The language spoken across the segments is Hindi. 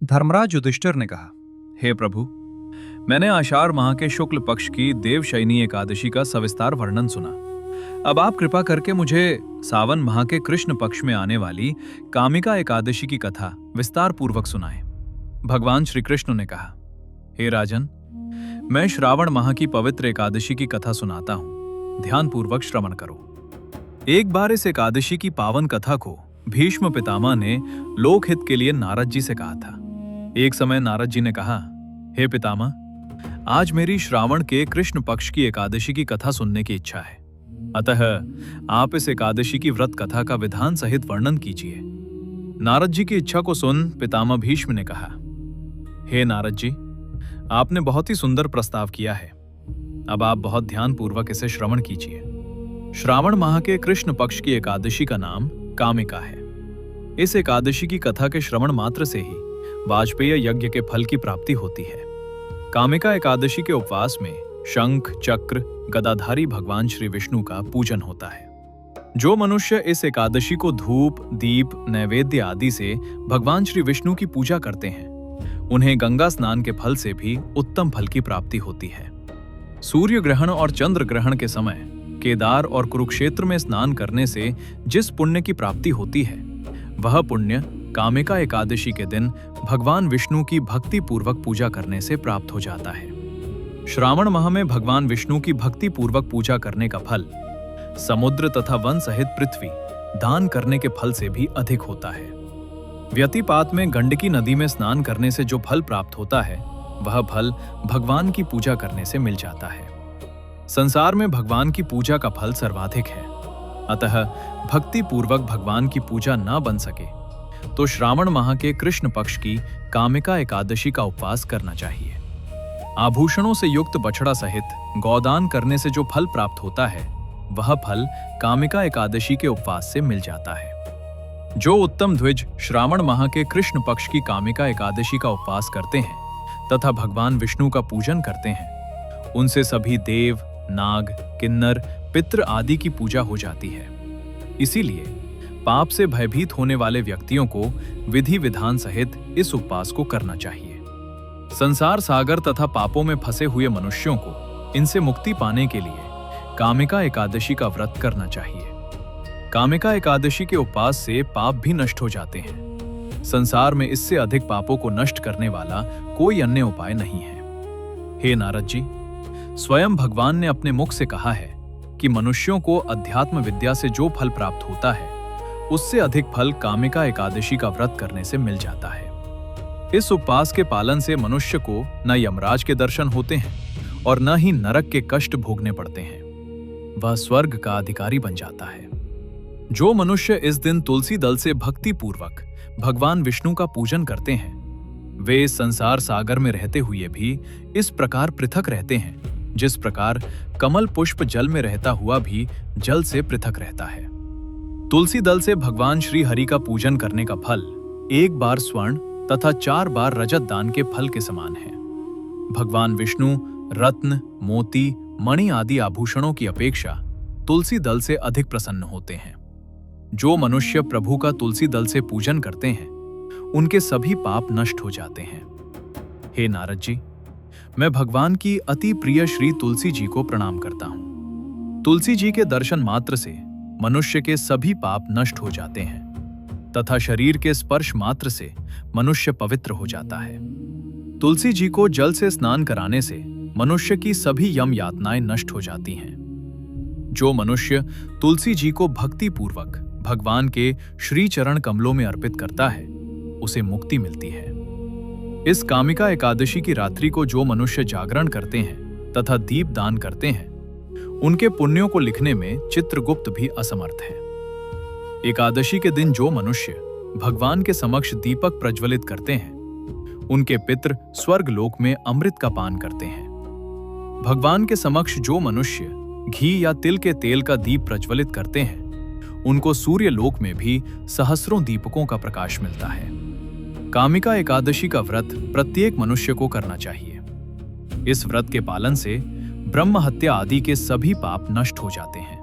धर्मराज युधिष्ठिर ने कहा, हे प्रभु, मैंने आषाढ़ माह के शुक्ल पक्ष की देवशयनी एकादशी का सविस्तार वर्णन सुना। अब आप कृपा करके मुझे सावन माह के कृष्ण पक्ष में आने वाली कामिका एकादशी की कथा विस्तार पूर्वक सुनाएं। भगवान श्री कृष्ण ने कहा, हे राजन, मैं श्रावण माह की पवित्र एकादशी की कथा सुनाता हूं, ध्यान पूर्वक श्रवण करो। एक बार इस एकादशी की पावन कथा को भीष्म पितामह ने लोकहित के लिए नारद जी से कहा था। एक समय नारद जी ने कहा, हे पितामह, आज मेरी श्रावण के कृष्ण पक्ष की एकादशी की कथा सुनने की इच्छा है, अतः आप इस एकादशी की व्रत कथा का विधान सहित वर्णन कीजिए। नारद जी की इच्छा को सुन पितामह भीष्म ने कहा, हे नारद जी, आपने बहुत ही सुंदर प्रस्ताव किया है। अब आप बहुत ध्यानपूर्वक इसे श्रवण कीजिए। श्रावण माह के कृष्ण पक्ष की एकादशी का नाम कामिका है। इस एकादशी की कथा के श्रवण मात्र से ही वाजपेय यज्ञ के फल की प्राप्ति होती है। कामिका एकादशी के उपवास में शंख, चक्र, गदाधारी भगवान श्री विष्णु का पूजन होता है। जो मनुष्य इस एकादशी को धूप, दीप, नैवेद्य आदि से भगवान श्री विष्णु की पूजा करते हैं, उन्हें गंगा स्नान के फल से भी उत्तम फल की प्राप्ति होती है। सूर्य ग्रहण और चंद्र ग्रहण के समय केदार और कुरुक्षेत्र में स्नान करने से जिस पुण्य की प्राप्ति होती है, वह पुण्य कामिका एकादशी के दिन भगवान विष्णु की भक्ति पूर्वक पूजा करने से प्राप्त हो जाता है। श्रावण माह में भगवान विष्णु की भक्ति पूर्वक पूजा करने का फल समुद्र तथा वन सहित पृथ्वी दान करने के फल से भी अधिक होता है। व्यतिपात में गंडकी नदी में स्नान करने से जो फल प्राप्त होता है, वह फल भगवान की पूजा करने से मिल जाता है। संसार में भगवान की पूजा का फल सर्वाधिक है, अतः भक्ति पूर्वक भगवान की पूजा न बन सके तो श्रावण माह के कृष्ण पक्ष की कामिका एकादशी का उपवास करना चाहिए। आभूषणों से युक्त बछड़ा सहित गौदान करने से जो फल प्राप्त होता है, वह फल कामिका एकादशी के उपवास से मिल जाता है। जो उत्तम द्विज श्रावण माह के कृष्ण पक्ष की कामिका एकादशी का उपवास करते हैं तथा भगवान विष्णु का पूजन करते हैं, उनसे सभी देव, नाग, किन्नर, पितृ आदि की पूजा हो जाती है। इसीलिए पाप से भयभीत होने वाले व्यक्तियों को विधि विधान सहित इस उपवास को करना चाहिए। संसार सागर तथा पापों में फंसे हुए मनुष्यों को इनसे मुक्ति पाने के लिए कामिका एकादशी का व्रत करना चाहिए। कामिका एकादशी के उपवास से पाप भी नष्ट हो जाते हैं। संसार में इससे अधिक पापों को नष्ट करने वाला कोई अन्य उपाय नहीं है। हे नारद जी, स्वयं भगवान ने अपने मुख से कहा है कि मनुष्यों को अध्यात्म विद्या से जो फल प्राप्त होता है, उससे अधिक फल कामिका एकादशी का व्रत करने से मिल जाता है। इस उपवास के पालन से मनुष्य को न यमराज के दर्शन होते हैं और न ही नरक के कष्ट भोगने पड़ते हैं। वह स्वर्ग का अधिकारी बन जाता है। जो मनुष्य इस दिन तुलसी दल से भक्ति पूर्वक भगवान विष्णु का पूजन करते हैं, वे इस संसार सागर में रहते हुए भी इस प्रकार पृथक रहते हैं जिस प्रकार कमल पुष्प जल में रहता हुआ भी जल से पृथक रहता है। तुलसी दल से भगवान श्री हरि का पूजन करने का फल 1 बार स्वर्ण तथा 4 बार रजत दान के फल के समान है। भगवान विष्णु रत्न, मोती, मणि आदि आभूषणों की अपेक्षा तुलसी दल से अधिक प्रसन्न होते हैं। जो मनुष्य प्रभु का तुलसी दल से पूजन करते हैं, उनके सभी पाप नष्ट हो जाते हैं। हे नारद जी, मैं भगवान की अति प्रिय श्री तुलसी जी को प्रणाम करता हूं। तुलसी जी के दर्शन मात्र से मनुष्य के सभी पाप नष्ट हो जाते हैं तथा शरीर के स्पर्श मात्र से मनुष्य पवित्र हो जाता है। तुलसी जी को जल से स्नान कराने से मनुष्य की सभी यम यातनाएं नष्ट हो जाती हैं। जो मनुष्य तुलसी जी को भक्ति पूर्वक भगवान के श्री चरण कमलों में अर्पित करता है, उसे मुक्ति मिलती है। इस कामिका एकादशी की रात्रि को जो मनुष्य जागरण करते हैं तथा दीप दान करते हैं, उनके पुण्यों को लिखने में चित्रगुप्त भी असमर्थ है। एकादशी के दिन जो मनुष्य भगवान के समक्ष दीपक प्रज्वलित करते हैं, उनके पितृ स्वर्ग लोक में अमृत का पान करते हैं। भगवान के समक्ष जो मनुष्य घी या तिल के तेल का दीप प्रज्वलित करते हैं, उनको सूर्य लोक में भी सहस्रों दीपकों का प्रकाश मिलता है। कामिका एकादशी का व्रत प्रत्येक मनुष्य को करना चाहिए। इस व्रत के पालन से ब्रह्म हत्या आदि के सभी पाप नष्ट हो जाते हैं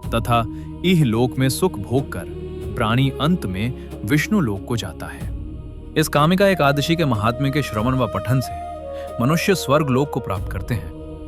तथा इह लोक में सुख भोग कर प्राणी अंत में विष्णु लोक को जाता है। इस कामिका एकादशी के महात्म्य के श्रवण व पठन से मनुष्य स्वर्ग लोक को प्राप्त करते हैं।